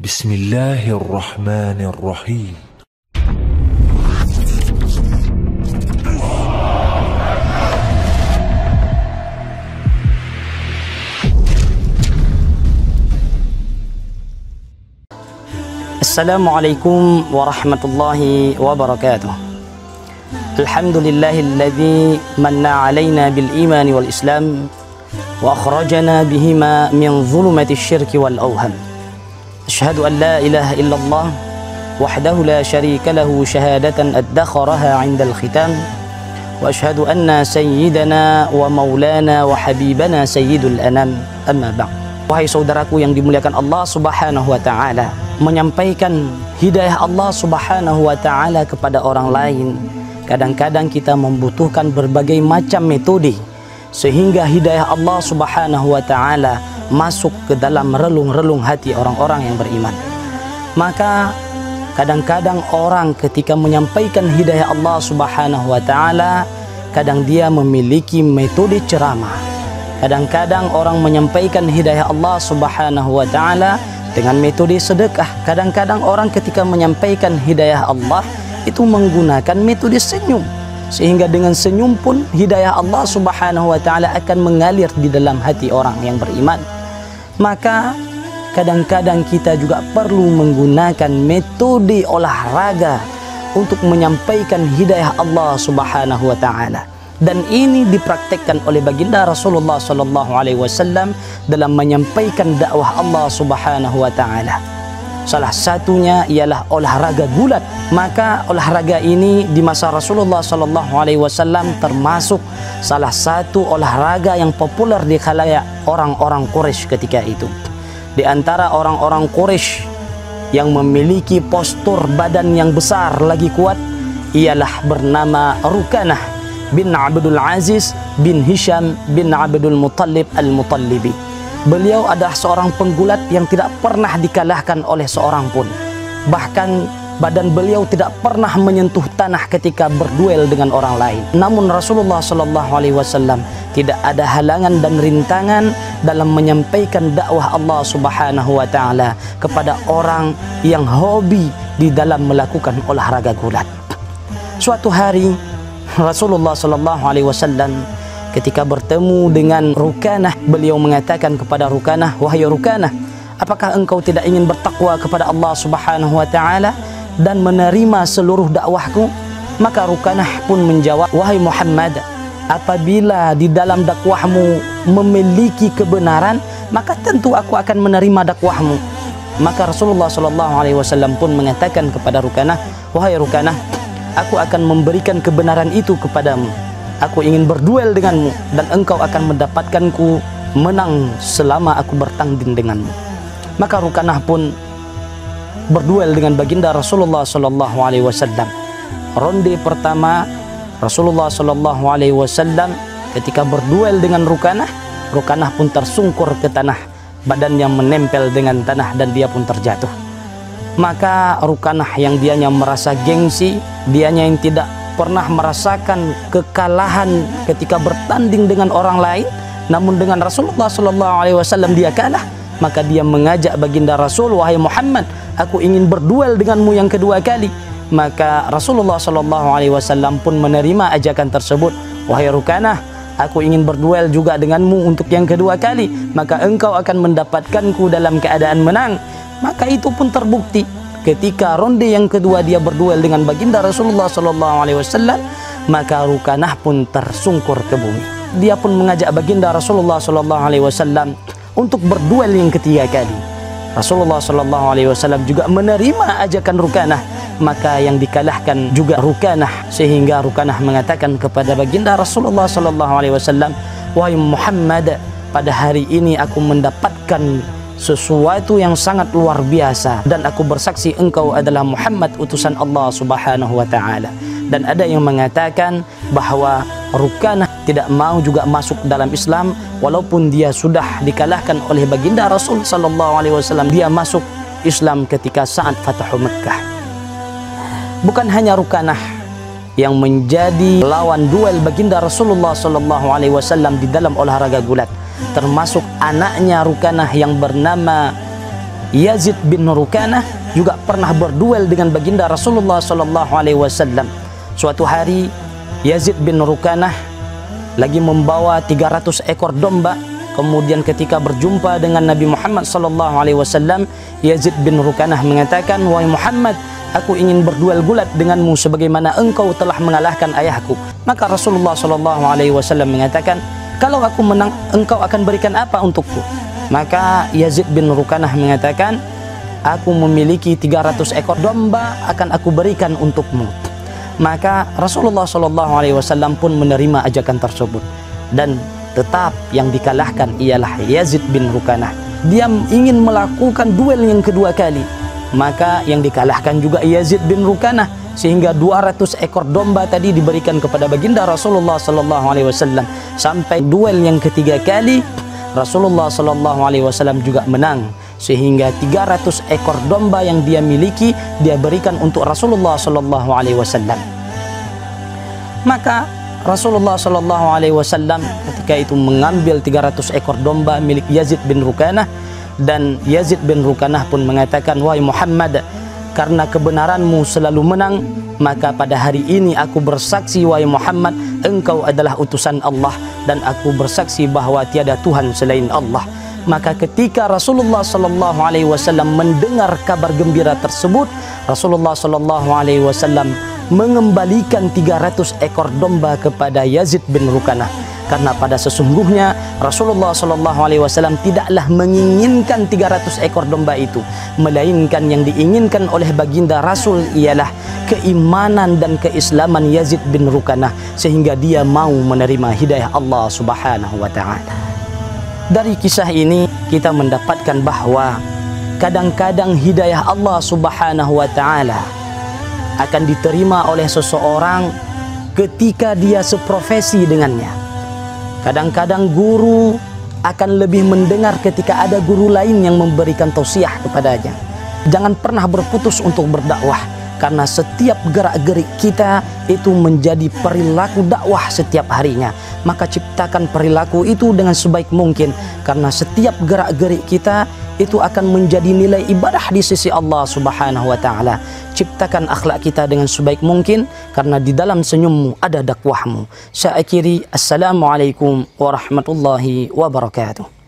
Bismillahirrahmanirrahim. Assalamualaikum warahmatullahi wabarakatuh. Alhamdulillahilladzi manna alaina bil iman wal islam wa akhrajana bihima min dhulumati syirki wal awham. Asyhadu an la ilaha illallah wahdahu la syarika lahu syahadatan addakharaha 'indal khitam wa asyhadu anna sayyidana wa maulana wa habibana sayyidul anam, amma ba'd. Wahai saudaraku yang dimuliakan Allah Subhanahu wa taala, menyampaikan hidayah Allah Subhanahu wa taala kepada orang lain, kadang-kadang kita membutuhkan berbagai macam metode sehingga hidayah Allah Subhanahu wa taala masuk ke dalam relung-relung hati orang-orang yang beriman. Maka kadang-kadang orang ketika menyampaikan hidayah Allah Subhanahu wa taala, kadang dia memiliki metode ceramah. Kadang-kadang orang menyampaikan hidayah Allah Subhanahu wa taala dengan metode sedekah. Kadang-kadang orang ketika menyampaikan hidayah Allah itu menggunakan metode senyum, sehingga dengan senyum pun hidayah Allah Subhanahu wa taala akan mengalir di dalam hati orang yang beriman. Maka kadang-kadang kita juga perlu menggunakan metode olahraga untuk menyampaikan hidayah Allah Subhanahu wa taala. Dan ini dipraktekkan oleh baginda Rasulullah sallallahu alaihi wasallam dalam menyampaikan dakwah Allah Subhanahu wa taala. Salah satunya ialah olahraga gulat. Maka olahraga ini di masa Rasulullah sallallahu alaihi wasallam termasuk salah satu olahraga yang populer di khalayak orang-orang Quraisy ketika itu. Di antara orang-orang Quraisy yang memiliki postur badan yang besar lagi kuat ialah bernama Rukanah bin Abdul Aziz bin Hisham bin Abdul Muttalib al-Muttalibi. Beliau adalah seorang penggulat yang tidak pernah dikalahkan oleh seorang pun. Bahkan badan beliau tidak pernah menyentuh tanah ketika berduel dengan orang lain. Namun Rasulullah sallallahu alaihi wasallam tidak ada halangan dan rintangan dalam menyampaikan dakwah Allah Subhanahu wa taala kepada orang yang hobi di dalam melakukan olahraga gulat. Suatu hari Rasulullah sallallahu alaihi wasallam ketika bertemu dengan Rukanah, beliau mengatakan kepada Rukanah, "Wahai Rukanah, apakah engkau tidak ingin bertakwa kepada Allah Subhanahu wa taala dan menerima seluruh dakwahku?" Maka Rukanah pun menjawab, "Wahai Muhammad, apabila di dalam dakwahmu memiliki kebenaran, maka tentu aku akan menerima dakwahmu." Maka Rasulullah sallallahu alaihi wasallam pun mengatakan kepada Rukanah, "Wahai Rukanah, aku akan memberikan kebenaran itu kepadamu. Aku ingin berduel denganmu dan engkau akan mendapatkanku menang selama aku bertanding denganmu." Maka Rukanah pun berduel dengan baginda Rasulullah sallallahu alaihi wasallam. Ronde pertama Rasulullah sallallahu alaihi wasallam ketika berduel dengan Rukanah, Rukanah pun tersungkur ke tanah, badannya menempel dengan tanah dan dia pun terjatuh. Maka Rukanah yang dianya merasa gengsi, dianya yang tidak pernah merasakan kekalahan ketika bertanding dengan orang lain, namun dengan Rasulullah sallallahu alaihi wasallam dia kalah, maka dia mengajak baginda Rasul, "Wahai Muhammad, aku ingin berduel denganmu yang kedua kali." Maka Rasulullah sallallahu alaihi wasallam pun menerima ajakan tersebut. "Wahai Rukanah, aku ingin berduel juga denganmu untuk yang kedua kali, maka engkau akan mendapatkanku dalam keadaan menang." Maka itu pun terbukti ketika ronde yang kedua dia berduel dengan baginda Rasulullah sallallahu alaihi wasallam, maka Rukanah pun tersungkur ke bumi. Dia pun mengajak baginda Rasulullah sallallahu alaihi wasallam untuk berduel yang ketiga kali. Rasulullah sallallahu alaihi wasallam juga menerima ajakan Rukanah, maka yang dikalahkan juga Rukanah, sehingga Rukanah mengatakan kepada baginda Rasulullah sallallahu alaihi wasallam, "Wahai Muhammad, pada hari ini aku mendapatkan sesuatu yang sangat luar biasa dan aku bersaksi engkau adalah Muhammad utusan Allah Subhanahu wa taala." Dan ada yang mengatakan bahwa Rukanah tidak mau juga masuk dalam Islam walaupun dia sudah dikalahkan oleh baginda Rasul sallallahu alaihi wasallam. Dia masuk Islam ketika saat Fathu Makkah. Bukan hanya Rukanah yang menjadi lawan duel baginda Rasulullah sallallahu alaihi wasallam di dalam olahraga gulat, termasuk anaknya Rukanah yang bernama Yazid bin Rukanah juga pernah berduel dengan baginda Rasulullah sallallahu alaihi wasallam. Suatu hari Yazid bin Rukanah lagi membawa 300 ekor domba. Kemudian ketika berjumpa dengan Nabi Muhammad sallallahu alaihi wasallam, Yazid bin Rukanah mengatakan, "Wahai Muhammad, aku ingin berduel gulat denganmu sebagaimana engkau telah mengalahkan ayahku." Maka Rasulullah sallallahu alaihi wasallam mengatakan, "Kalau aku menang, engkau akan berikan apa untukku?" Maka Yazid bin Rukanah mengatakan, "Aku memiliki 300 ekor domba, akan aku berikan untukmu." Maka Rasulullah sallallahu alaihi wasallam pun menerima ajakan tersebut, dan tetap yang dikalahkan ialah Yazid bin Rukanah. Dia ingin melakukan duel yang kedua kali, maka yang dikalahkan juga Yazid bin Rukanah, sehingga 200 ekor domba tadi diberikan kepada baginda Rasulullah sallallahu alaihi wasallam. Sampai duel yang ketiga kali Rasulullah sallallahu alaihi wasallam juga menang, sehingga 300 ekor domba yang dia miliki dia berikan untuk Rasulullah sallallahu alaihi wasallam. Maka Rasulullah sallallahu alaihi wasallam ketika itu mengambil 300 ekor domba milik Yazid bin Rukanah, dan Yazid bin Rukanah pun mengatakan, "Wahai Muhammad, karena kebenaranmu selalu menang, maka pada hari ini aku bersaksi, wahai Muhammad, engkau adalah utusan Allah, dan aku bersaksi bahwa tiada Tuhan selain Allah." Maka ketika Rasulullah sallallahu alaihi wasallam mendengar kabar gembira tersebut, Rasulullah sallallahu alaihi wasallam mengembalikan 300 ekor domba kepada Yazid bin Rukanah, karena pada sesungguhnya Rasulullah sallallahu alaihi wasallam tidaklah menginginkan 300 ekor domba itu, melainkan yang diinginkan oleh baginda Rasul ialah keimanan dan keislaman Yazid bin Rukanah, sehingga dia mau menerima hidayah Allah Subhanahu wa taala. Dari kisah ini kita mendapatkan bahwa kadang-kadang hidayah Allah Subhanahu wa taala akan diterima oleh seseorang ketika dia seprofesi dengannya. Kadang-kadang guru akan lebih mendengar ketika ada guru lain yang memberikan tausiah kepadanya. Jangan pernah berputus untuk berdakwah, karena setiap gerak-gerik kita itu menjadi perilaku dakwah setiap harinya. Maka ciptakan perilaku itu dengan sebaik mungkin, karena setiap gerak-gerik kita itu akan menjadi nilai ibadah di sisi Allah Subhanahu wa taala. Ciptakan akhlak kita dengan sebaik mungkin, karena di dalam senyummu ada dakwahmu. Saya akhiri, assalamualaikum warahmatullahi wabarakatuh.